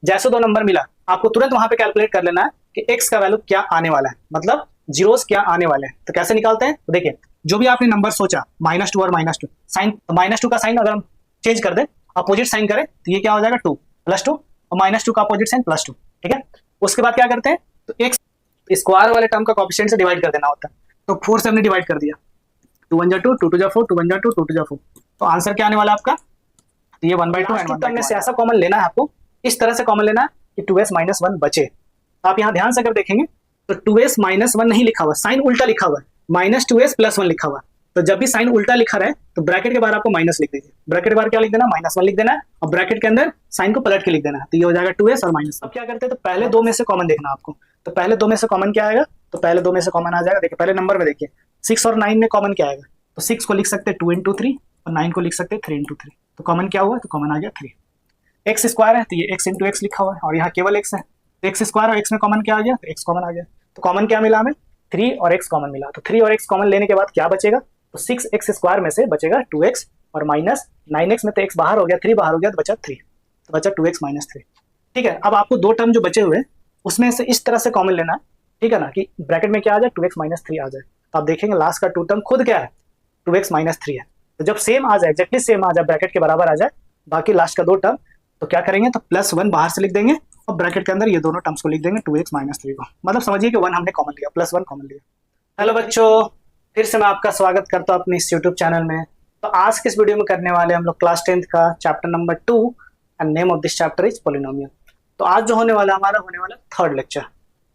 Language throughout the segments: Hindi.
जैसे दो नंबर मिला आपको तुरंत वहां पे कैलकुलेट कर लेना है कि x का वैल्यू क्या आने वाला है, मतलब जीरोस क्या आने वाले हैं। तो कैसे निकालते हैं, तो देखिए जो भी आपने नंबर सोचा -2 और -2 साइन, तो -2 का साइन अगर हम चेंज कर दें, अपोजिट साइन करें, तो ये क्या हो जाएगा 2 +2, और -2 का अपोजिट साइन +2। ठीक है, उसके बाद क्या करते हैं, तो x स्क्वायर वाले टर्म का कोएफिशिएंट से डिवाइड कर देना होता है। तो 4 से हमने डिवाइड कर दिया, 2 1 जा 2, 2 2 जा 4, 2 1 जा 2, 2 2 जा 4। तो आंसर क्या आने वाला आपका, तो ये 1/2 एंड 1/2 में से ऐसा कॉमन लेना है आपको, इस तरह से कॉमन लेना है कि 2s - 1 बचे। तो आप यहाँ ध्यान से अगर देखेंगे तो 2s - 1 नहीं लिखा हुआ, साइन उल्टा लिखा हुआ है, -2s + 1 लिखा हुआ है। तो जब भी साइन उल्टा लिखा रहे तो ब्रैकेट के बाहर आपको माइनस लिख दीजिए, ब्रैकेट के बाहर क्या लिख देना, -1 लिख देना है, और ब्रैकेट के अंदर साइन को पलट के लिख देना है। तो ये हो जाएगा 2s और माइनस। अब क्या करते हैं, तो पहले दो में से कॉमन देखना आपको, तो पहले दो में से कॉमन क्या आएगा, तो पहले दो में से कॉमन आ जाएगा, देखिए पहले नंबर में देखिए 6 और 9 में कॉमन क्या आएगा, तो 6 को लिख सकते हैं 2 × 3 और 9 को लिख सकते हैं 3 × 3। तो कॉमन क्या हुआ, तो कॉमन आ गया 3। एक्स स्क्वायर है तो ये x × x लिखा हुआ है, और यहाँ केवल x है, तो एक्स स्क्वायर और x में कॉमन क्या आ गया, तो x कॉमन आ गया। तो कॉमन क्या मिला हमें, 3 और x कॉमन मिला। तो 3 और x कॉमन लेने के बाद क्या बचेगा, तो 6x स्क्वायर में से बचेगा 2x और -9x में तो x बाहर हो गया, 3 बाहर हो गया, तो बचा 3, तो बचा 2x - 3। ठीक है, अब आपको दो टर्म जो बचे हुए उसमें से इस तरह से कॉमन लेना है, ठीक है ना, कि ब्रैकेट में क्या आ जाए, 2x - 3 आ जाए। तो आप देखेंगे लास्ट का टू टर्म खुद क्या है, 2x - 3 है। तो जब सेम आ जाए, एग्जैक्टली सेम आ जाए, ब्रैकेट के बराबर आ जाए बाकी लास्ट का दो टर्म, तो क्या करेंगे, तो +1 बाहर से लिख देंगे और ब्रैकेट के अंदर ये दोनों टर्म्स को लिख देंगे 2x - 3 को, मतलब समझिए कि 1 हमने कॉमन लिया, +1 कॉमन लिया। हेलो बच्चों, फिर से मैं आपका स्वागत करता हूं अपने इस यूट्यूब चैनल में। तो आज के इस वीडियो में करने वाले हम लोग क्लास 10th का chapter number 2 and name of this chapter is polynomial. तो आज जो होने वाला होने वाला थर्ड लेक्चर,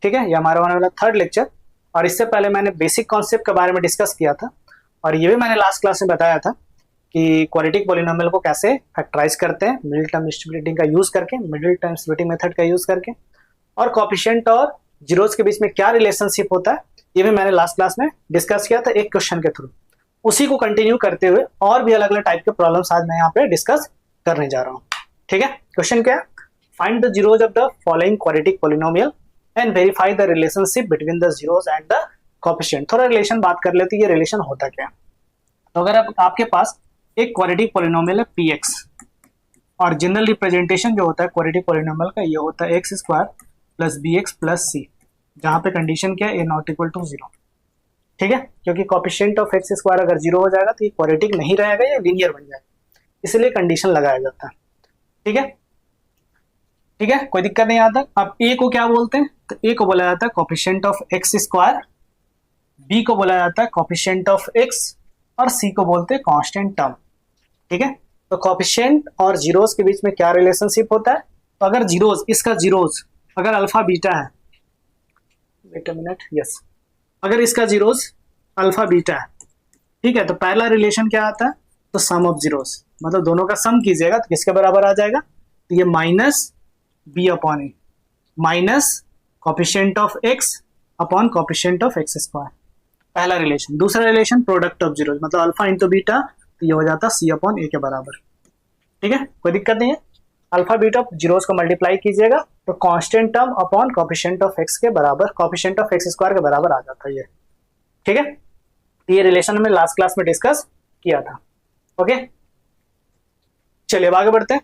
ठीक है, ये हमारा होने वाला थर्ड लेक्चर। और इससे पहले मैंने बेसिक कॉन्सेप्ट के बारे में डिस्कस किया था, और ये भी मैंने लास्ट क्लास में बताया था कि क्वाड्रेटिक पॉलिनोमियल को कैसे फैक्टराइज करते हैं मिडिल टर्म डिस्ट्रीब्यूटिंग का यूज करके, मिडिल टर्म स्प्लिटिंग मेथड का यूज करके, और कोएफिशिएंट और जीरोस के बीच में क्या रिलेशनशिप होता है ये भी मैंने लास्ट क्लास में डिस्कस किया था एक क्वेश्चन के थ्रू। उसी को कंटिन्यू करते हुए और भी अलग अलग टाइप के प्रॉब्लम्स आज मैं यहाँ पे डिस्कस करने जा रहा हूँ। ठीक है, क्वेश्चन क्या है, find the zeros of the following quadratic polynomial and verify the relationship between the zeros and the coefficient. थोड़ा रिलेशन बात कर लेते हैं, ये रिलेशन होता क्या है। तो अगर आपके पास एक क्वाड्रेटिक पॉलिनोमियल है px, और जनरल रिप्रेजेंटेशन जो होता है क्वाड्रेटिक पॉलिनोमियल का ये होता है x² + bx + c, जहां पे कंडीशन क्या है, a ≠ = 0। ठीक है, क्योंकि कोएफिशिएंट ऑफ x² अगर 0 हो जाएगा तो ये क्वाड्रेटिक नहीं रहेगा, ये लीनियर बन जाएगा, इसलिए कंडीशन लगाया जाता है। ठीक है, ठीक है, कोई दिक्कत नहीं आता। अब a को क्या बोलते हैं, तो a को बोला जाता है कोएफिशिएंट ऑफ x², b को बोला जाता है कोएफिशिएंट ऑफ x, और c को बोलते हैं कांस्टेंट टर्म। ठीक है, तो कोएफिशिएंट और जीरोस के बीच में क्या रिलेशनशिप होता है, तो अगर जीरोस, इसका जीरोस अगर अल्फा बीटा है, वेट अ मिनट, यस, अगर इसका जीरोस अल्फा बीटा है, ठीक है, तो पहला रिलेशन क्या आता है, तो सम ऑफ जीरोस, मतलब दोनों का सम कीजिएगा तो किसके बराबर आ जाएगा, तो ये -b/a minus coefficient of x upon coefficient of x², पहला रिलेशन। दूसरा रिलेशन प्रोडक्ट ऑफ जीरोस, मतलब अल्फा इंटू बीटा, तो ये हो जाता c/a के बराबर। ठीक है, कोई दिक्कत नहीं है। अल्फा बीटा जीरोस को मल्टीप्लाई कीजिएगा तो constant term upon coefficient of x के बराबर, कोएफिशिएंट ऑफ x² के बराबर आ जाता है ये। ठीक है, ये रिलेशन हमने लास्ट क्लास में डिस्कस किया था। ओके, चलिए अब आगे बढ़ते हैं।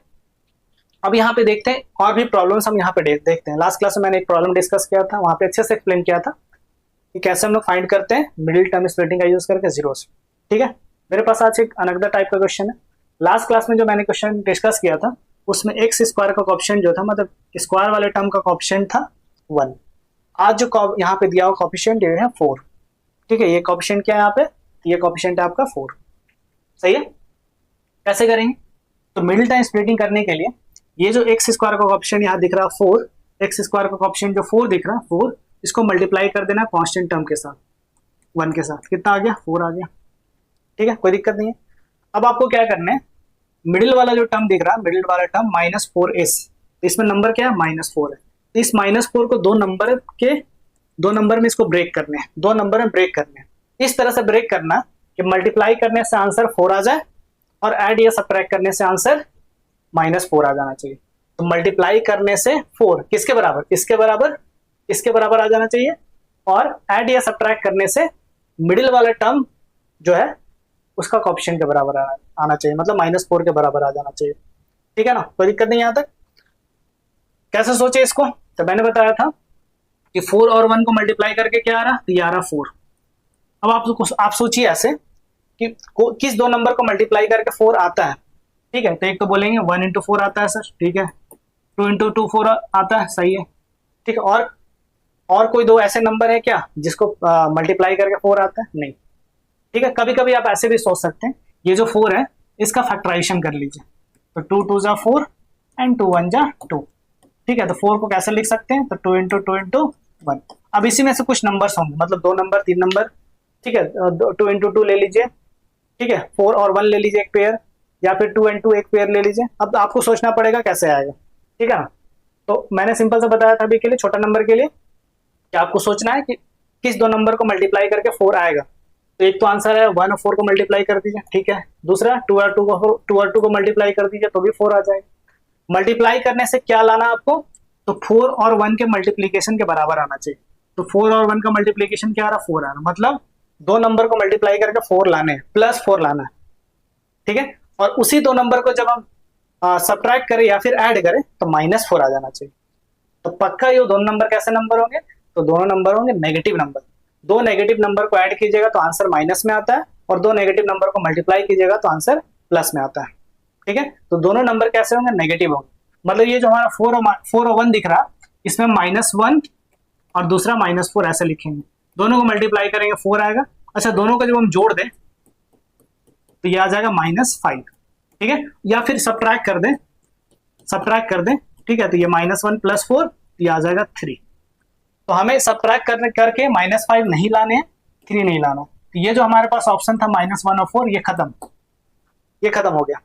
अब यहाँ पे देखते हैं और भी प्रॉब्लम्स हम यहाँ पे देखते हैं। लास्ट क्लास में मैंने एक प्रॉब्लम डिस्कस किया था, वहां पे अच्छे से एक्सप्लेन किया था कि कैसे हम लोग फाइंड करते हैं मिडिल टर्म स्प्लिटिंग का यूज करके जीरोस। ठीक है, मेरे पास आज एक अनदर टाइप का क्वेश्चन है। लास्ट क्लास में जो मैंने क्वेश्चन डिस्कस किया था उसमें x² का कोएफिशिएंट जो था, मतलब स्क्वायर वाले टर्म का कोएफिशिएंट था 1। आज जो यहाँ पे दिया हुआ कोएफिशिएंट ये है 4। ठीक है, ये कोएफिशिएंट क्या है यहाँ पे, ये कोएफिशिएंट है आपका 4। सही है, कैसे करेंगे, तो मिडिल टर्म स्प्लिटिंग करने के लिए ये जो x² का कोएफिशिएंट यहाँ दिख रहा है 4, x² का कोएफिशिएंट जो 4 दिख रहा है 4, इसको मल्टीप्लाई कर देना कांस्टेंट टर्म के साथ, 1 के साथ, कितना आ गया, 4 आ गया। ठीक है, कोई दिक्कत नहीं है। अब आपको क्या करना है, मिडिल वाला जो टर्म दिख रहा है, मिडिल वाला टर्म -4s, इसमें नंबर क्या है, -4 है, तो इस -4 को दो नंबर में इसको ब्रेक करने हैं, दो नंबर में ब्रेक करने हैं। इस तरह से ब्रेक करना कि मल्टीप्लाई करने से आंसर 4 आ जाए और ऐड या सब्ट्रैक्ट करने से आंसर -4 आ जाना चाहिए। तो मल्टीप्लाई करने से 4 किसके बराबर, इसके बराबर आ जाना चाहिए, और ऐड या सब्ट्रैक्ट करने से मिडिल वाला टर्म जो है उसका कोएफिशिएंट के बराबर आना चाहिए, मतलब -4 के बराबर आ जाना चाहिए। ठीक है ना, कोई दिक्कत नहीं यहाँ तक। कैसे सोचे इसको, तो मैंने बताया था कि 4 और 1 को मल्टीप्लाई करके क्या आ रहा, तो ये आ रहा 4। अब आप सोचिए ऐसे कि किस दो नंबर को मल्टीप्लाई करके 4 आता है। ठीक है, तो एक तो बोलेंगे 1 इंटू 4 आता है सर, ठीक है, 2 इंटू 2 4 आता है, सही है, ठीक है। और कोई दो ऐसे नंबर है क्या जिसको मल्टीप्लाई करके 4 आता है, नहीं, ठीक है। कभी कभी आप ऐसे भी सोच सकते हैं, ये जो 4 है इसका फैक्टराइजेशन कर लीजिए, तो 2 2 जा 4 एंड 2 1 जा 2, ठीक है। तो 4 को कैसे लिख सकते हैं, तो 2 इंटू 2 इंटू 1। अब इसी में से कुछ नंबर्स होंगे, मतलब 2 नंबर 3 नंबर, ठीक है, 2 इंटू 2 ले लीजिए, ठीक है, 4 और 1 ले लीजिए एक पेयर, या फिर 2 एंड 2 एक पेयर ले लीजिए। अब आपको सोचना पड़ेगा कैसे आएगा, ठीक है ना। तो मैंने सिंपल से बताया था अभी के लिए, छोटा नंबर के लिए, कि आपको सोचना है कि किस दो नंबर को मल्टीप्लाई करके 4 आएगा। तो एक तो आंसर है 1 और 4 को मल्टीप्लाई कर दीजिए, ठीक है। दूसरा 2 और 2 को मल्टीप्लाई कर दीजिए तो भी 4 आ जाएगा। मल्टीप्लाई करने से क्या लाना आपको, तो 4 और 1 के मल्टीप्लीकेशन के बराबर आना चाहिए। तो 4 और 1 का मल्टीप्लीकेशन क्या आ रहा, 4 आ रहा, मतलब दो नंबर को मल्टीप्लाई करके 4 लाने हैं, प्लस 4 लाना है, ठीक है। और उसी दो नंबर को जब हम सब्ट्रैक्ट करें या फिर ऐड करें तो -4 आ जाना चाहिए। तो पक्का ये दोनों नंबर कैसे नंबर होंगे, तो दोनों नंबर होंगे नेगेटिव नंबर। दो नेगेटिव नंबर को ऐड कीजिएगा तो आंसर माइनस में आता है, और दो नेगेटिव नंबर को मल्टीप्लाई कीजिएगा तो आंसर प्लस में आता है, ठीक है। तो दोनों नंबर कैसे होंगे, नेगेटिव होंगे। मतलब ये जो हमारा 4 और 1 दिख रहा, इसमें -1 और दूसरा -4 ऐसे लिखेंगे, दोनों को मल्टीप्लाई करेंगे 4 आएगा। अच्छा, दोनों को जब हम जोड़ दें तो ये आ जाएगा -5, ठीक है, या फिर सब्ट्रैक्ट कर दें, ठीक है। तो ये -1 + 4, ये आ जाएगा 3। तो हमें सब्ट्रैक्ट करके -5 नहीं लाने हैं, 3 नहीं लाना। तो ये जो हमारे पास ऑप्शन था -1 और 4, ये खत्म हो गया।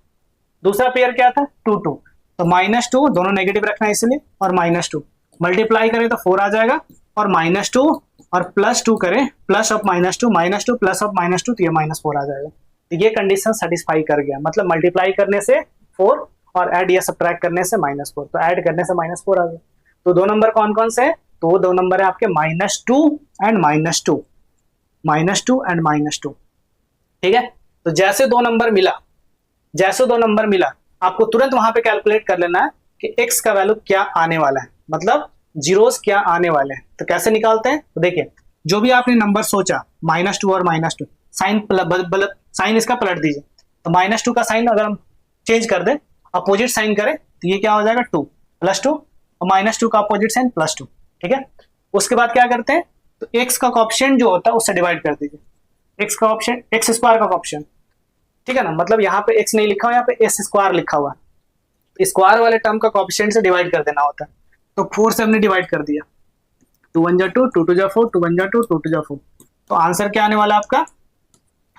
दूसरा पेयर क्या था, 2 2, तो -2 दोनों नेगेटिव रखना है इसलिए, और -2 मल्टीप्लाई करें तो 4 आ जाएगा, और -2 और +2 करें, प्लस ऑफ -2 प्लस ऑफ -2, तो ये -4 आ जाएगा। तो ये कंडीशन सेटिस्फाई कर गया, मतलब मल्टीप्लाई करने से 4 और ऐड या सब्ट्रैक्ट करने से -4, तो ऐड करने से -4 आ गया। तो दो नंबर कौन कौन से हैं, तो वो दो नंबर है आपके -2 एंड -2, ठीक है। तो जैसे दो नंबर मिला आपको तुरंत वहां पे कैलकुलेट कर लेना है कि x का वैल्यू क्या आने वाला है, मतलब जीरोस क्या आने वाले हैं। तो कैसे निकालते हैं, तो देखिए, जो भी आपने नंबर सोचा -2 और -2, साइन इसका पलट दीजिए। तो -2 का साइन अगर हम चेंज कर दें, अपोजिट साइन करें, तो ये क्या हो जाएगा 2 + 2, और -2 का अपोजिट साइन +2, ठीक है। उसके बाद क्या करते हैं, तो x का कोएफिशिएंट जो होता है उससे डिवाइड कर दीजिए। x का ऑप्शन, x स्क्वायर का कोएफिशिएंट, ठीक है ना, मतलब यहाँ पे x नहीं लिखा हुआ, यहाँ पे s स्क्वायर लिखा हुआ है। स्क्वायर वाले टर्म का कोएफिशिएंट से डिवाइड कर देना होता है। तो 4 से हमने डिवाइड कर दिया, 2 1 जा 2, 2 2 जा 4, 2 1 जा 2, 2 2 जा 4। तो आंसर क्या आने वाला है आपका,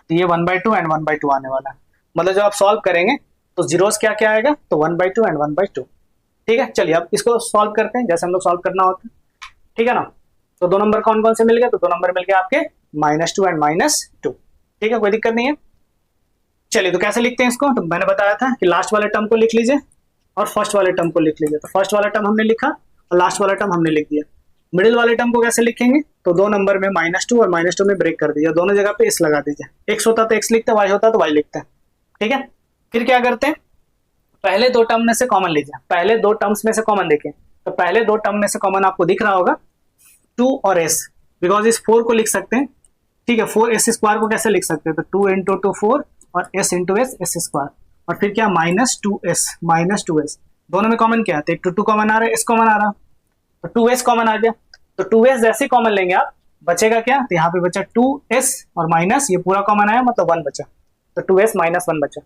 तो ये 1/2 एंड 1/2 आने वाला है। मतलब जब आप सॉल्व करेंगे तो जीरोस क्या क्या आएगा, तो 1/2 एंड 1/2, ठीक है। चलिए अब इसको सॉल्व करते हैं जैसे हम लोग सॉल्व करना होता है, ठीक है ना। तो दो नंबर कौन कौन से मिल गए, तो दो नंबर मिल गए आपके -2 एंड -2, ठीक है, कोई दिक्कत नहीं है। चलिए तो कैसे लिखते हैं इसको, तो मैंने बताया था कि लास्ट वाले टर्म को लिख लीजिए और फर्स्ट वाले टर्म को लिख लीजिए। तो फर्स्ट वाला टर्म हमने लिखा और लास्ट वाला टर्म हमने लिख दिया। मिडिल वाले टर्म को कैसे लिखेंगे, तो दो नंबर में -2 और -2 में ब्रेक कर दीजिए, दोनों जगह पे x लगा दीजिए। x होता तो x लिखते, y होता तो y लिखते हैं, ठीक है। फिर क्या करते हैं, पहले दो टर्म में से कॉमन लीजिए, पहले दो टर्म्स में से कॉमन देखें। तो पहले दो टर्म में से कॉमन आपको दिख रहा होगा 2 और s, बिकॉज इस 4 को लिख सकते हैं, ठीक है। 4s स्क्वायर को कैसे लिख सकते हैं, तो 2 इंटू 2 4 और s इंटू s स्क्वायर, और फिर क्या -2s, दोनों में कॉमन क्या है, तो एक 2 कॉमन आ रहा है, s कॉमन आ रहा है, तो 2s कॉमन आ गया। तो 2s जैसे कॉमन लेंगे आप, बचेगा क्या, तो यहाँ पे बचा 2s और माइनस, ये पूरा कॉमन आया मतलब 1 बचा, तो 2s - 1 बचा,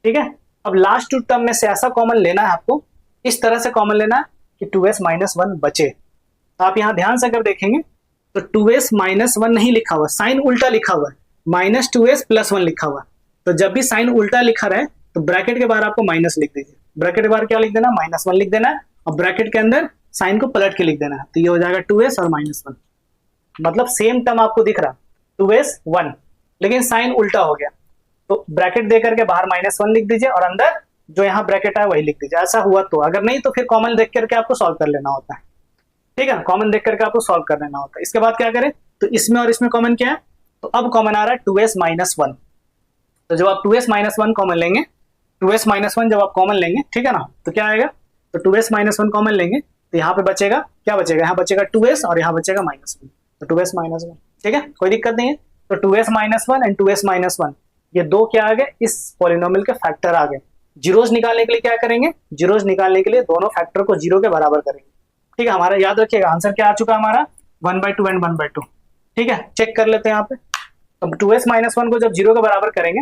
ठीक है। अब लास्ट टू टर्म में से ऐसा कॉमन लेना है आपको, इस तरह से कॉमन लेना है कि 2s - 1 बचे। तो आप यहाँ ध्यान से अगर देखेंगे तो 2s - 1 नहीं लिखा हुआ, साइन उल्टा लिखा हुआ है, -2s + 1 लिखा हुआ। तो जब भी साइन उल्टा लिखा रहे तो ब्रैकेट के बाहर आपको माइनस लिख दीजिए, ब्रैकेट के बाहर क्या लिख देना, -1 लिख देना है, और ब्रैकेट के अंदर साइन को पलट के लिख देना है। तो ये हो जाएगा 2s और -1, मतलब सेम टर्म आपको दिख रहा 2s 1, लेकिन साइन उल्टा हो गया। तो ब्रैकेट दे करके बाहर -1 लिख दीजिए और अंदर जो यहाँ ब्रैकेट है वही लिख दीजिए। ऐसा हुआ तो, अगर नहीं तो फिर कॉमन देख करके आपको सॉल्व कर लेना होता है, ठीक है, कॉमन देख करके आपको सॉल्व कर लेना होता है। इसके बाद क्या करें, तो इसमें और इसमें कॉमन क्या है, तो अब कॉमन आ रहा है 2s - 1। तो जब आप 2s - 1 कॉमन लेंगे, 2s - 1 जब आप कॉमन लेंगे, ठीक है ना, तो क्या आएगा, तो 2s - 1 कॉमन लेंगे तो यहाँ पे बचेगा क्या बचेगा, यहाँ बचेगा 2s और यहाँ बचेगा -1, तो 2s -1, ठीक है, कोई दिक्कत नहीं है। तो 2s -1 एंड 2s -1 ये दो क्या आ गए, इस पॉलिनोमियल के फैक्टर आ गए। जीरोस निकालने के लिए क्या करेंगे, जीरोस निकालने के लिए दोनों फैक्टर को 0 के बराबर करेंगे, ठीक है। हमारा याद रखिएगा आंसर क्या आ चुका है हमारा 1/2 एंड 1/2, ठीक है। चेक कर लेते हैं यहाँ पे, तो 2s -1 को जब 0 के बराबर करेंगे,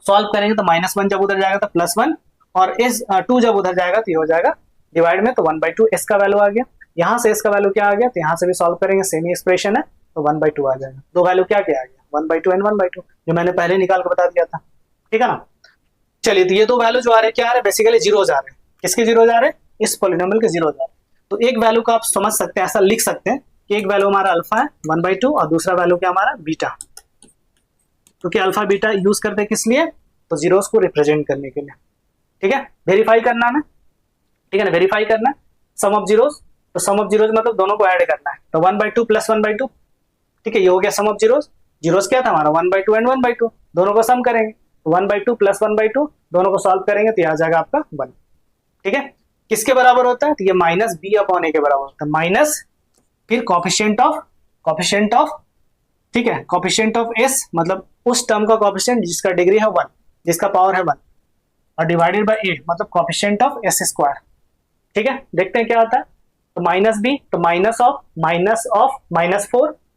सॉल्व करेंगे तो -1 जब उधर जाएगा तो +1 और इस 2 जब उधर जाएगा तो ये हो जाएगा डिवाइड में, तो 1/2 s का वैल्यू आ गया। यहाँ से s का वैल्यू क्या आ गया, तो यहाँ से भी सॉल्व करेंगे, सेम ही एक्सप्रेशन है, तो 1/2 आ जाएगा। दो वैल्यू क्या क्या आ गया, 1/2 एंड 1/2, जो मैंने पहले निकाल के बता दिया था, ठीक है ना। चलिए, तो ये दो वैल्यू जो आ रहे हैं क्या आ रहे हैं, बेसिकली जीरोज आ रहे हैं। किसके जीरोज आ रहे हैं, इस पॉलिनोमियल के जीरोज आ रहे हैं। तो एक वैल्यू को आप समझ सकते हैं, ऐसा लिख सकते हैं कि एक वैल्यू हमारा अल्फा है 1/2 और दूसरा वैल्यू क्या हमारा बीटा, क्योंकि अल्फा बीटा यूज करते हैं किस लिए, तो जीरोस को रिप्रेजेंट करने के लिए, ठीक है। वेरीफाई करना ना, ठीक है ना, वेरीफाई करना सम ऑफ जीरोस, तो सम ऑफ जीरोस मतलब दोनों को ऐड करना है, तो 1/2 + 1/2, ठीक है, ये हो गया सम ऑफ जीरोस। जीरोस क्या था हमारा 1/2 एंड 1/2, दोनों को सम करेंगे, 1/2 + 1/2 दोनों को सॉल्व करेंगे तो आ जाएगा आपका 1, ठीक है। किसके बराबर होता है, तो ये -b/a के बराबर होता है, माइनस फिर कॉफिशिएंट ऑफ, ठीक है, कॉफिशिएंट ऑफ s मतलब उस टर्म का कॉफिशिएंट जिसका डिग्री है 1, जिसका पावर है 1, और डिवाइडेड बाय 8 मतलब कॉफिशिएंट ऑफ s², ठीक है। देखते हैं क्या आता है, तो -b तो -4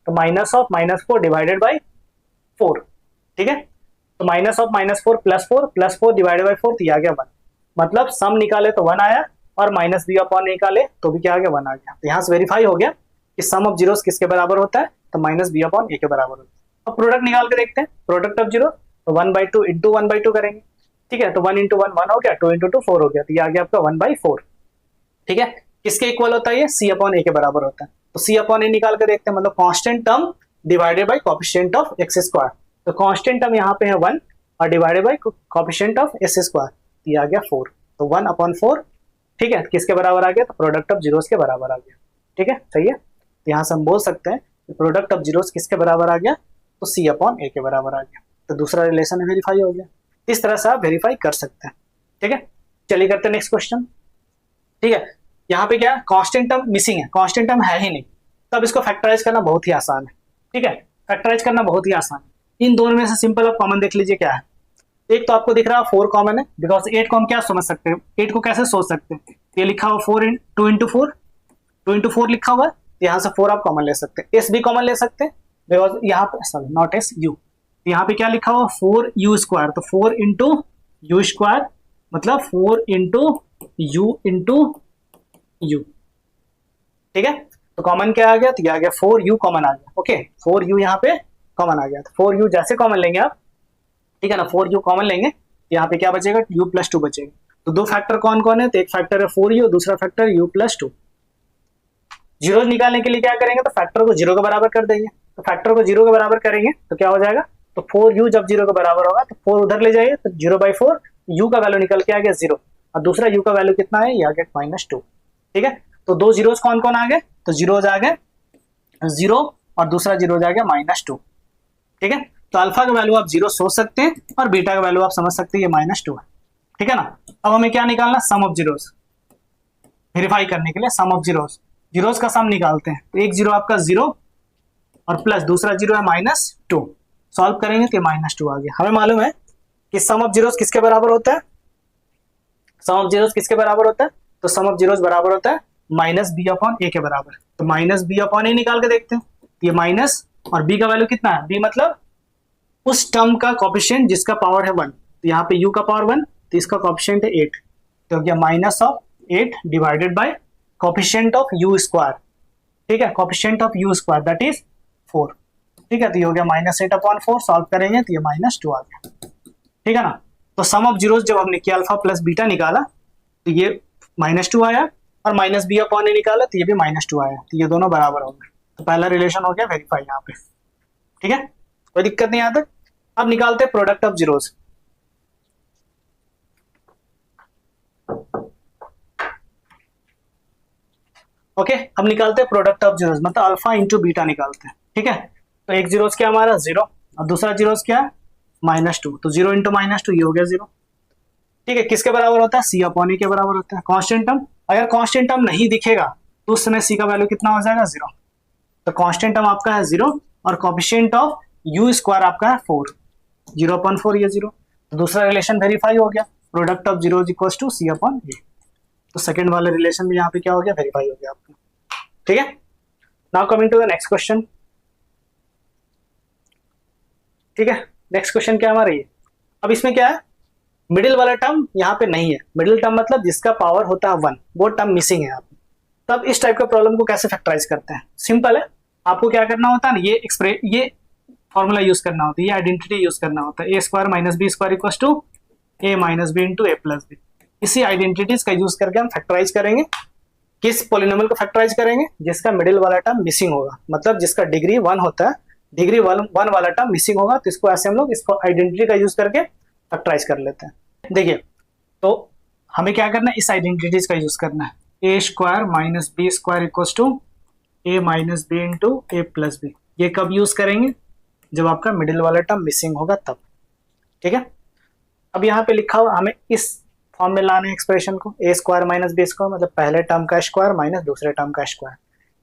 तो -4 डिवाइडेड बाय 4, ठीक है। तो -4 + 4 डिवाइडेड बाय 4 तो ये आ गया 1, मतलब सम निकाले तो 1 आया और -b/a निकाले तो भी क्या आ गया 1 आ गया। तो यहाँ से वेरीफाई हो गया कि सम ऑफ जीरोस किसके बराबर होता है, तो -b/a के बराबर होता है। अब प्रोडक्ट निकाल के देखते हैं, प्रोडक्ट ऑफ जीरो, तो 1/2 इंटू 1/2 करेंगे, ठीक है, तो 1 × 1 1 हो गया, 2 × 2 4 हो गया, तो ये आ गया आपका 1/4, ठीक है। किसके इक्वल होता है ये, c/a के बराबर होता है। तो c/a निकाल के देखते हैं, मतलब constant term divided by coefficient of x², तो कांस्टेंट टर्म यहाँ पे है 1 और divided by coefficient of s², ये आ गया 4, तो 1/4, ठीक है, किसके बराबर आ गया, तो प्रोडक्ट ऑफ जीरोस के बराबर आ गया, ठीक है, सही है। तो यहाँ से हम बोल सकते हैं कि प्रोडक्ट ऑफ जीरोस किसके बराबर आ गया, तो c/a के बराबर आ गया। तो दूसरा रिलेशन वेरीफाई हो गया। इस तरह से आप वेरीफाई कर सकते हैं, ठीक है। चलिए करते हैं नेक्स्ट क्वेश्चन, ठीक है। यहाँ पे क्या कांस्टेंट टर्म मिसिंग है, कांस्टेंट टर्म है ही नहीं, तब इसको फैक्टराइज करना बहुत ही आसान है, ठीक है, फैक्टराइज करना बहुत ही आसान है। इन दोनों में से सिंपल आप कॉमन देख लीजिए क्या है। एक तो आपको दिख रहा है 4 कॉमन है, बिकॉज 8 को हम क्या समझ सकते हैं, 8 को कैसे सोच सकते हैं, ये लिखा हुआ 2 × 4 लिखा हुआ है, यहाँ से 4 आप कॉमन ले सकते हैं, एस भी कॉमन ले सकते हैं, बिकॉज यहाँ पे सॉरी नॉट एस यू, यहाँ पे क्या लिखा हुआ 4u², तो 4 × u² मतलब 4 × u, ठीक है। तो कॉमन क्या आ गया, तो ये आ गया 4u कॉमन आ गया, ओके 4u यहाँ पे कॉमन आ गया, तो 4u जैसे कॉमन लेंगे आप, ठीक है ना, 4u कॉमन लेंगे, यहाँ पे क्या बचेगा u + 2 बचेगा। तो दो फैक्टर कौन कौन है, तो एक फैक्टर है 4u, दूसरा फैक्टर u + 2। जीरो निकालने के लिए क्या करेंगे, तो फैक्टर को 0 के बराबर कर देंगे, तो फैक्टर को 0 के बराबर करेंगे तो क्या हो जाएगा, तो 4u जब 0 के बराबर होगा तो 4 उधर ले जाइए, तो 0/4 u का वैल्यू निकल के आ गया 0, और दूसरा u का वैल्यू कितना है, ये आ गया -2, ठीक है। तो दो जीरोस कौन कौन आ गए, तो जीरोज आ गए 0 और दूसरा जीरोज आ गया -2, ठीक है। तो अल्फा का वैल्यू आप 0 सोच सकते हैं और बीटा का वैल्यू आप समझ सकते हैं ये -2 है, ठीक है ना। अब हमें क्या निकालना, सम ऑफ जीरोस, वेरीफाई करने के लिए सम ऑफ जीरोस, जीरोस का सम निकालते हैं, तो एक जीरो आपका 0 और प्लस दूसरा जीरो है -2, सॉल्व करेंगे तो -2 आ गया। हमें मालूम है कि सम ऑफ जीरोस किसके बराबर होता है, सम ऑफ जीरोस किसके बराबर होता है, तो सम ऑफ जीरोस बराबर होता है -b/a के बराबर, तो -b/a निकाल के देखते हैं, ये माइनस और b का वैल्यू कितना है, b मतलब उस टर्म का कोएफिशिएंट जिसका पावर है 1, तो यहाँ पे u का पावर 1, तो इसका कोएफिशिएंट है 8, तो क्या -8 divided by coefficient of u², ठीक है, coefficient of u² that is 4, ठीक है। तो ये हो गया -8/4, सॉल्व करेंगे तो ये -2 आ गया, ठीक है ना। तो सम ऑफ जीरोस जब हमने किया अल्फा प्लस बीटा निकाला तो ये -2 आया, और -b/a निकाला तो ये भी -2 आया, तो ये दोनों बराबर हो गए, तो पहला रिलेशन हो गया वेरीफाई यहाँ पे, ठीक है, कोई दिक्कत नहीं आता। अब निकालते हैं प्रोडक्ट ऑफ जीरोस, ओके अब निकालते हैं प्रोडक्ट ऑफ जीरोस, मतलब अल्फा इंटू बीटा निकालते हैं, ठीक है। तो एक जीरोस क्या हमारा 0 और दूसरा जीरोस क्या है -2, तो 0 × -2 ये हो गया 0, ठीक है। किसके बराबर होता है, c/a के बराबर होता है, कांस्टेंट टर्म अगर कांस्टेंट टर्म नहीं दिखेगा तो उस समय सी का वैल्यू कितना हो जाएगा 0। तो कांस्टेंट टर्म आपका है 0 और कोफिशिएंट ऑफ यू स्क्वायर आपका है 4, 0.4 ये 0। तो दूसरा रिलेशन वेरीफाई हो गया, product of zero equal to c upon a. तो सेकंड वाले रिलेशन में यहाँ पे क्या हो गया, वेरीफाई हो गया आपका। ठीक है, now coming to the next question. ठीक है, नेक्स्ट क्वेश्चन क्या हमारा ये, अब इसमें क्या है, मिडिल वाला टर्म यहाँ पे नहीं है। मिडिल टर्म मतलब जिसका पावर होता है 1, वो टर्म मिसिंग है यहाँ पे। तो अब इस टाइप का प्रॉब्लम को कैसे फैक्टराइज करते हैं, सिंपल है, आपको क्या करना होता है ना, ये फॉर्मूला यूज करना होता है, ये आइडेंटिटी यूज करना होता है, a square minus b square equal to a minus b into a plus b. इसी आइडेंटिटीज का यूज करके हम फैक्टराइज करेंगे। किस पॉलिनोमियल को फैक्टराइज करेंगे, जिसका मिडिल वाला टर्म मिसिंग होगा, मतलब जिसका डिग्री 1 होता है, डिग्री 1 वाला टर्म मिसिंग होगा, तो इसको ऐसे हम लोग इसको आइडेंटिटी का यूज करके फैक्टराइज कर लेते हैं। देखिए, तो हमें क्या करना है, इस आइडेंटिटीज का यूज करना है, a square minus b square equal to a minus b into a plus b. ये कब यूज करेंगे, जब आपका मिडिल वाला टर्म मिसिंग होगा तब। ठीक है, अब यहाँ पे लिखा हुआ हमें इस फॉर्म में लाना है एक्सप्रेशन को, ए स्क्वायर माइनस बी स्क्वायर मतलब पहले टर्म का स्क्वायर माइनस दूसरे टर्म का स्क्वायर।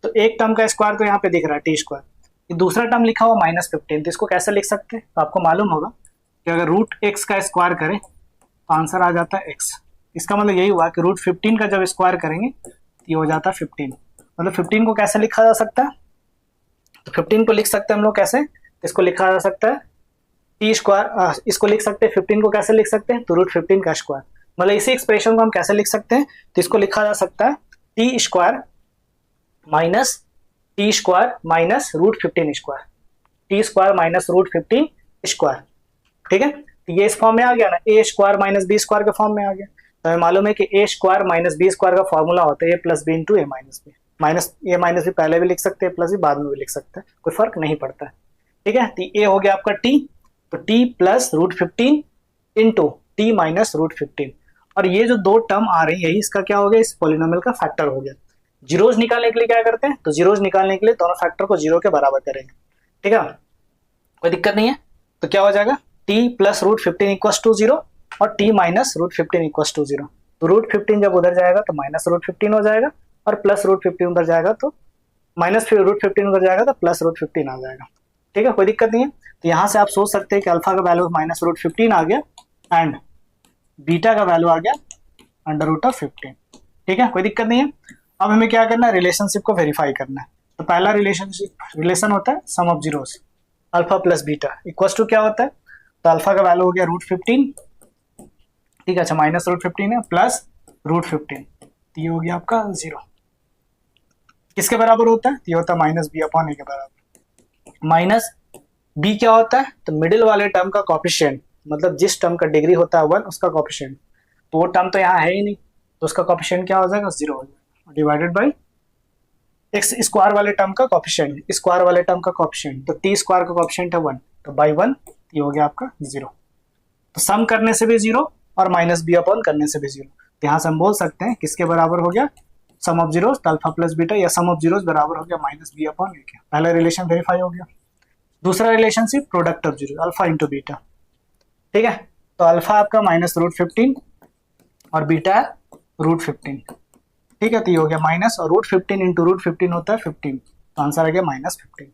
तो एक टर्म का स्क्वायर तो यहाँ पे दिख रहा है टी स्क्वायर, ये दूसरा टर्म लिखा हुआ -15, तो इसको कैसे लिख सकते हैं, तो आपको मालूम होगा कि अगर रूट एक्स का स्क्वायर करें तो आंसर आ जाता है एक्स। इसका मतलब यही हुआ कि रूट 15 का जब स्क्वायर करेंगे तो ये हो जाता है 15। मतलब 15 को कैसे लिखा जा सकता है, तो 15 को लिख सकते हैं हम लोग कैसे, इसको लिखा जा सकता है टी स्क्वायर, इसको लिख सकते हैं 15 को कैसे लिख सकते हैं, तो रूट 15 का स्क्वायर। मतलब इसी एक्सप्रेशन को हम कैसे लिख सकते हैं, तो इसको लिखा जा सकता है T square minus root 15 square, T square minus root 15 square. ठीक है, तो ये इस फॉर्म में आ गया ना, ए स्क्वायर माइनस बी स्क्वायर के फॉर्म में आ गया। तो हमें मालूम है कि ए स्क्वायर माइनस बी स्क्वायर का फॉर्मूला होता है ए प्लस बी इंटू ए माइनस बी। माइनस ए माइनस बी पहले भी लिख सकते हैं, प्लस बी बाद में भी लिख सकते हैं, कोई फर्क नहीं पड़ता है। ठीक है, तो ए हो गया आपका टी, तो T plus root 15 into T minus root 15, और ये जो दो टर्म आ रही है इसका क्या हो गया, इस पॉलिनोमियल का फैक्टर हो गया। जीरोज निकालने के लिए क्या करते हैं, तो जीरोज निकालने के लिए दोनों फैक्टर को 0 के बराबर करेंगे। ठीक है, कोई दिक्कत नहीं है। तो क्या हो जाएगा, T plus root 15 equal to 0 और T minus root 15 equal to 0। तो रूट 15 जब उधर जाएगा तो माइनस रूट 15 हो जाएगा, और प्लस रूट 15 उधर जाएगा तो माइनस रूट 15 उधर जाएगा तो प्लस रूट 15 आ जाएगा। ठीक है, कोई दिक्कत नहीं है। तो यहाँ से आप सोच सकते हैं कि अल्फा का वैल्यू माइनस रूट 15 आ गया एंड बीटा का वैल्यू आ गया अंडर रूट ऑफ 15। ठीक है, कोई दिक्कत नहीं है। अब हमें क्या करना है, रिलेशनशिप को वेरीफाई करना है। तो पहला रिलेशन होता है sum of zeros, alpha plus beta equal to क्या होता है, तो अल्फा का वैल्यू हो गया रूट 15, ठीक है, अच्छा माइनस रूट 15 है प्लस रूट 15, तो ये हो गया आपका 0। किसके बराबर होता है, तो ये होता है माइनस बी अपॉन ए के बराबर। माइनस बी क्या होता है, तो मिडिल वाले टर्म का कॉफिशिएंट, मतलब जिस टर्म का डिग्री होता है 1 उसका कॉफिशिएंट। तो वो टर्म तो यहाँ है ही नहीं, तो उसका कॉफिशिएंट क्या हो जाएगा, 0 हो जाएगा, डिवाइडेड बाई एक्स स्क्वायर वाले टर्म का कॉफिशिएंट, स्क्वायर वाले टर्म का कॉफिशिएंट, तो टी स्क्वायर का कॉफिशिएंट है 1, तो बाई 1 ये हो गया आपका 0। तो सम करने से भी 0 और माइनस बी अपॉन करने से भी 0। तो यहाँ से हम बोल सकते हैं किसके बराबर हो गया, sum of zeros alpha plus beta, या सम ऑफ जीरोस बराबर हो गया माइनस बी अपॉन ए के। पहला रिलेशन वेरीफाई हो गया। दूसरा relationship product of zero, alpha into beta. ठीक है, तो अल्फा आपका माइनस रूट 15 और बीटा है रूट 15। ठीक है, तो ये हो गया माइनस, और रूट 15 इंटू रूट 15 होता है 15, तो आंसर आ गया -15।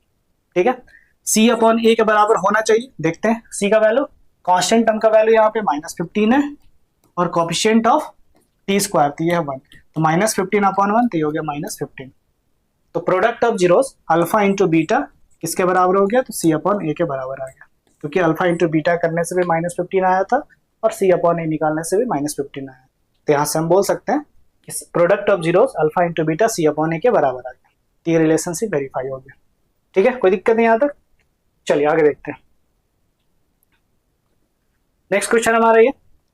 ठीक है, सी अपॉन ए के बराबर होना चाहिए। देखते हैं सी का वैल्यू, कांस्टेंट टर्म का वैल्यू यहाँ पे -15 है और कोफिशिएंट ऑफ टी स्क्वायर तो ये है 1, तो -15 अपॉन 1 तो ये हो गया -15। तो product of zeros alpha into beta किसके बराबर हो गया, तो सी अपॉन ए के बराबर आ गया, क्योंकि अल्फा इंटू बीटा करने से भी -15 आया था और सी अपॉन ए निकालने से भी -15 आया। तो यहाँ से हम बोल सकते हैं कि product of zeros alpha into beta c upon a के बराबर आ गया। तो ये रिलेशनशिप वेरीफाई हो गया। ठीक है, कोई दिक्कत नहीं यहाँ तक। चलिए आगे देखते हैं। नेक्स्ट क्वेश्चन हमारा ये,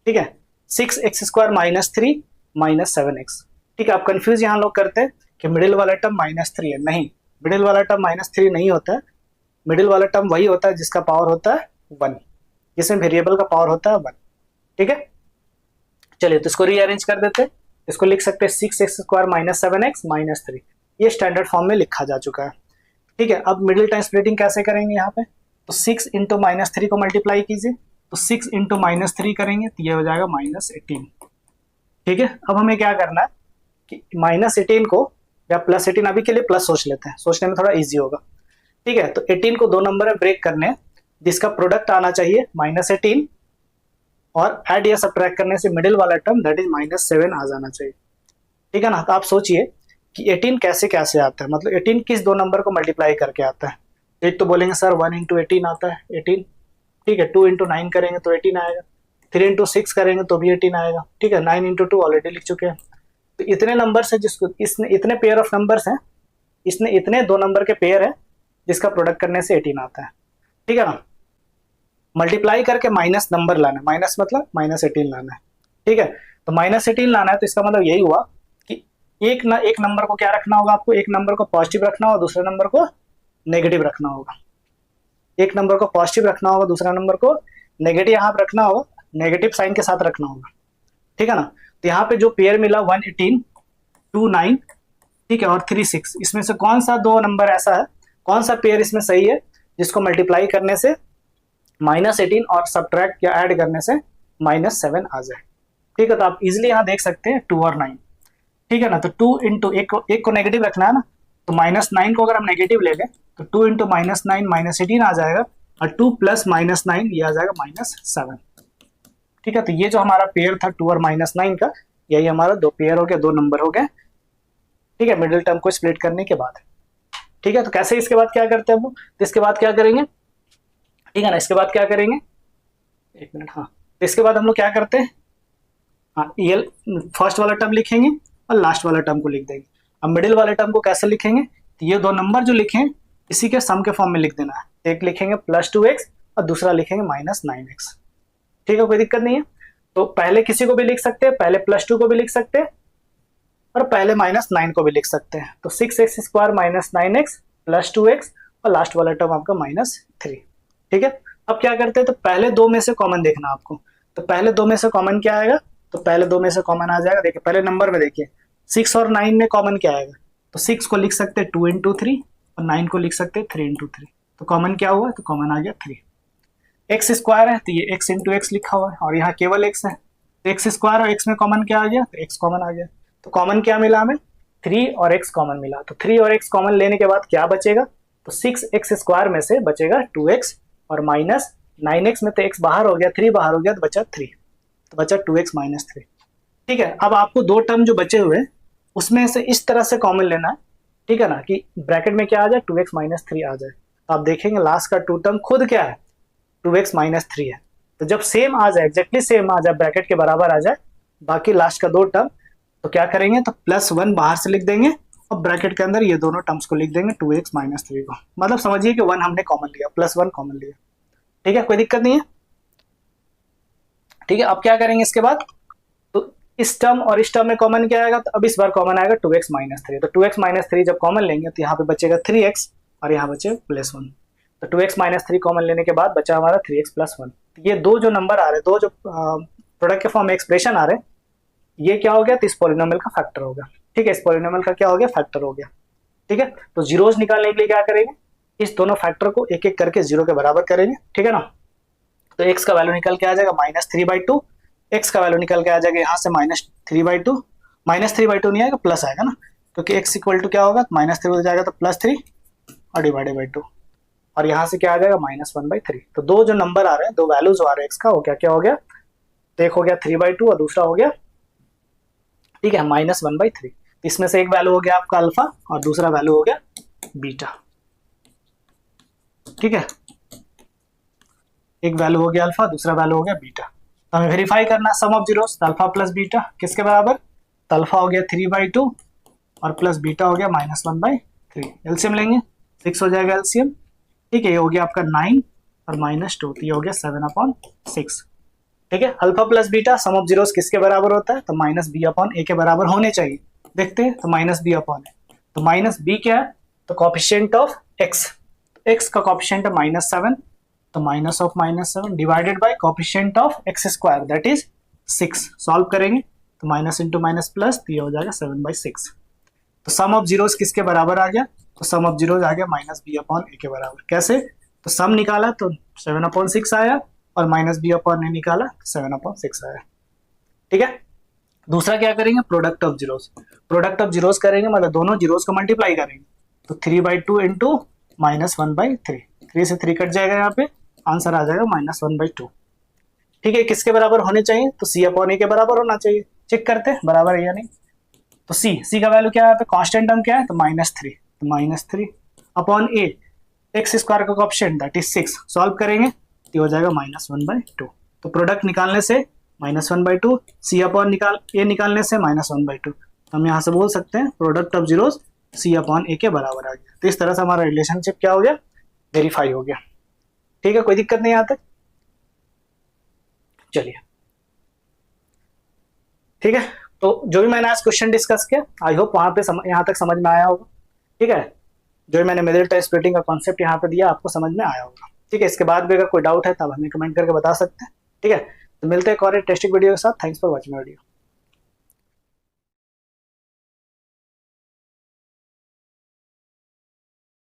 ठीक है, 6x² -3 -7x। ठीक है, आप कंफ्यूज यहाँ लोग करते हैं कि मिडिल वाला टर्म -3 है, नहीं, मिडिल वाला टर्म -3 नहीं होता है। मिडिल वाला टर्म वही होता है जिसका पावर होता है 1, जिसमें वेरिएबल का पावर होता है 1। ठीक है, चलिए तो इसको रीअरेंज कर देते हैं। इसको लिख सकते हैं 6x² -7x -3, ये स्टैंडर्ड फॉर्म में लिखा जा चुका है। ठीक है, अब मिडिल टाइम स्प्लिटिंग कैसे करेंगे यहाँ पे, तो 6 इंटू -3 को मल्टीप्लाई कीजिए, तो 6 इंटू -3 करेंगे तो ये हो जाएगा -18। ठीक है, अब हमें क्या करना है कि -18 को या +18, अभी के लिए प्लस सोच लेते हैं, सोचने में थोड़ा इजी होगा। ठीक है, तो 18 को 2 नंबर में ब्रेक करने हैं, जिसका प्रोडक्ट आना चाहिए -18, और ऐड या सब्ट्रैक्ट करने से मिडिल वाला टर्म दैट इज -7 आ जाना चाहिए। ठीक है ना। तो आप सोचिए कि 18 कैसे कैसे आता है, मतलब 18 किस 2 नंबर को मल्टीप्लाई करके आता है। एक तो बोलेंगे सर 1 इंटू 18 आता है 18, ठीक है। 2 इंटू 9 करेंगे तो 18 आएगा, 3 इंटू 6 करेंगे तो भी 18 आएगा, ठीक है। 9 इंटू 2 ऑलरेडी लिख चुके हैं। तो इतने नंबर्स है जिसको इसने, इतने पेयर ऑफ नंबर्स हैं, इसने इतने 2 नंबर के पेयर है जिसका प्रोडक्ट करने से 18 आता है। ठीक है ना। मल्टीप्लाई करके माइनस नंबर लाना है, माइनस मतलब -18 लाना है। ठीक है, तो -18 लाना है, तो इसका मतलब यही हुआ कि एक नंबर को क्या रखना होगा आपको, एक नंबर को पॉजिटिव रखना होगा, दूसरे नंबर को नेगेटिव रखना होगा। एक नंबर को पॉजिटिव रखना होगा, दूसरा नंबर को नेगेटिव यहाँ पे रखना होगा, नेगेटिव साइन के साथ रखना होगा। ठीक है ना। तो यहाँ पे जो पेयर मिला 118, 29, ठीक है, और 36, इसमें से कौन सा 2 नंबर ऐसा है, कौन सा पेयर इसमें सही है जिसको मल्टीप्लाई करने से -18 और सब्ट्रैक्ट या ऐड करने से -7 आ जाए। ठीक है, तो आप इजिली यहाँ देख सकते हैं 2 और 9। ठीक है ना। तो 2 इंटू एक को नेगेटिव रखना है ना, तो -9 को अगर हम नेगेटिव ले लें तो 2 इंटू -9 -18 आ जाएगा, और 2 प्लस -9 ये आ जाएगा -7। ठीक है, तो ये जो हमारा पेयर था 2 और -9 का, यही हमारा 2 पेयर हो गया, 2 नंबर हो गए। ठीक है, मिडिल टर्म को स्प्लिट करने के बाद। ठीक है, तो कैसे इसके बाद क्या करते हैं हम, तो इसके बाद क्या करेंगे, ठीक है ना, इसके बाद क्या करेंगे, एक मिनट, हाँ, तो इसके बाद हम लोग क्या करते हैं, हाँ, ये फर्स्ट वाला टर्म लिखेंगे और लास्ट वाला टर्म को लिख देंगे। अब मिडिल वाले टर्म को कैसे लिखेंगे, तो ये 2 नंबर जो लिखे इसी के सम के फॉर्म में लिख देना है। एक लिखेंगे +2x और दूसरा लिखेंगे -9x। ठीक है, कोई दिक्कत नहीं है। तो पहले किसी को भी लिख सकते हैं, पहले +2 को भी लिख सकते हैं और पहले -9 को भी लिख सकते हैं। तो 6x² -9x +2x और लास्ट वाला टर्म आपका -3। ठीक है, अब क्या करते हैं, तो पहले 2 में से कॉमन देखना आपको। तो पहले 2 में से कॉमन क्या आएगा, तो पहले 2 में से कॉमन आ जाएगा, देखिए पहले नंबर में देखिए 6 और 9 में कॉमन क्या आएगा, तो 6 को लिख सकते हैं 2 इंटू 3 और 9 को लिख सकते हैं 3 इंटू 3। तो कॉमन क्या हुआ, तो कॉमन आ गया 3। x² है तो ये x इंटू एक्स लिखा हुआ है, और यहाँ केवल x है, तो x² और x में कॉमन क्या आ गया, तो x कॉमन आ गया। तो कॉमन क्या मिला हमें, 3 और x कॉमन मिला। तो 3 और x कॉमन लेने के बाद क्या बचेगा, तो 6x² में से बचेगा 2x, और -9x में तो x बाहर हो गया, 3 बाहर हो गया, तो बचा 3, तो बचा 2x - 3। ठीक है, अब आपको 2 टर्म जो बचे हुए उसमें से इस तरह से कॉमन लेना है। ठीक है ना, कि ब्रैकेट में क्या आ जाए, 2x - 3 आ जाए। तो आप देखेंगे लास्ट का 2 टर्म खुद क्या है, 2x - 3 है। तो जब सेम आ जाए, एग्जैक्टली सेम आ जाए, ब्रैकेट के बराबर आ जाए बाकी लास्ट का 2 टर्म, तो क्या करेंगे, तो +1 बाहर से लिख देंगे और ब्रैकेट के अंदर ये दोनों टर्म्स को लिख देंगे 2x - 3 को। मतलब समझिए कि 1 हमने कॉमन लिया, +1 कॉमन लिया। ठीक है, कोई दिक्कत नहीं है। ठीक है, अब क्या करेंगे इसके बाद, तो इस टर्म और इस टर्म में कॉमन क्या आएगा, तो अब इस बार कॉमन आएगा 2x - 3। तो 2x - 3 जब कॉमन लेंगे तो यहाँ पे बचेगा 3x और यहाँ बचे +1। तो 2x - 3 कॉमन लेने के बाद बचा हमारा 3x + 1। ये 2 जो नंबर आ रहे, 2 जो प्रोडक्ट के फॉर्म में एक्सप्रेशन आ रहे, ये क्या हो गया, तो इस पॉलिनोमियल का फैक्टर हो गया। ठीक है, इस पॉलिनोमियल का क्या हो गया, फैक्टर हो गया। ठीक है, तो जीरोस निकालने के लिए क्या करेंगे, इस दोनों फैक्टर को एक एक करके 0 के बराबर करेंगे। ठीक है ना। तो x का वैल्यू निकल के आ जाएगा -3/2, x का वैल्यू निकल के आ जाएगा यहाँ से -3/2, -3/2 नहीं आएगा, प्लस आएगा ना, क्योंकि x इक्वल टू क्या होगा, -3 हो जाएगा, तो +3 और डिवाइडेड बाई 2, और यहाँ से क्या आ जाएगा -1/3। तो 2 जो नंबर आ रहे हैं, 2 वैल्यूज आ रहे हैं x का, वो क्या क्या हो गया, तो एक हो गया 3/2 और दूसरा हो गया, ठीक है, -1/3। इसमें से एक वैल्यू हो गया आपका अल्फा और दूसरा वैल्यू हो गया बीटा। ठीक है, एक वैल्यू हो गया अल्फा, दूसरा वैल्यू हो गया बीटा। तो हमें वेरीफाई करना sum of zeros, alpha plus beta किसके बराबर, तो अल्फा हो गया 3/2 और प्लस बीटा हो गया -1/3। एलसीएम लेंगे, 6 हो जाएगा एलसीएम। ठीक है, ये हो गया आपका 9 और -2, तो ये हो गया 7/6। ठीक है, alpha plus beta some of zeros किसके बराबर होता है, तो -b/a के बराबर होने चाहिए। देखते हैं, तो -b/a, तो -b क्या है, तो कोएफिशिएंट ऑफ x, x का कोएफिशिएंट है -7, तो minus of -7 divided by coefficient of x² that is 6। Solve करेंगे तो माइनस इंटू माइनस प्लस, तो ये हो जाएगा 7/6। तो सम ऑफ जीरोस किसके बराबर आ गया, तो सम ऑफ जीरोस आ गया -b/a के बराबर। कैसे, तो सम निकाला तो 7/6 आया और -b/a निकाला 7/6 आया। ठीक है, दूसरा क्या करेंगे, product of zeros. Product of zeros करेंगे मतलब दोनों जीरोस को मल्टीप्लाई करेंगे, तो 3/2 इंटू -1/3, 3 से 3 कट जाएगा, यहाँ पे आंसर आ जाएगा -1/2। ठीक है, किसके बराबर होने चाहिए, तो C/A के बराबर होना चाहिए। चेक करते हैं बराबर है या नहीं। तो सी का वैल्यू क्या है, पे कांस्टेंट टर्म क्या है, तो -3, तो -3 अपॉन ए, एक्स स्क्वायर का ऑप्शन दैट इज 6, सॉल्व करेंगे तो हो जाएगा -1/2। तो प्रोडक्ट निकालने से -1/2, C/A निकालने से -1/2। हम यहाँ से बोल सकते हैं प्रोडक्ट ऑफ जीरोस C/A के बराबर आ गया। तो इस तरह से हमारा रिलेशनशिप क्या हो गया, वेरीफाई हो गया। ठीक है, कोई दिक्कत नहीं यहाँ तक। चलिए ठीक है, तो जो भी मैंने आज क्वेश्चन डिस्कस किया, आई होप वहां पे यहाँ तक समझ में आया होगा। ठीक है, जो भी मैंने मिडिल टाइम स्प्लिटिंग का कॉन्सेप्ट यहाँ पे दिया आपको समझ में आया होगा। ठीक है, इसके बाद भी अगर कोई डाउट है तब हमें कमेंट करके बता सकते हैं। ठीक है, तो मिलते हैं एक और टेस्टिंग वीडियो के साथ। Thanks for watching video.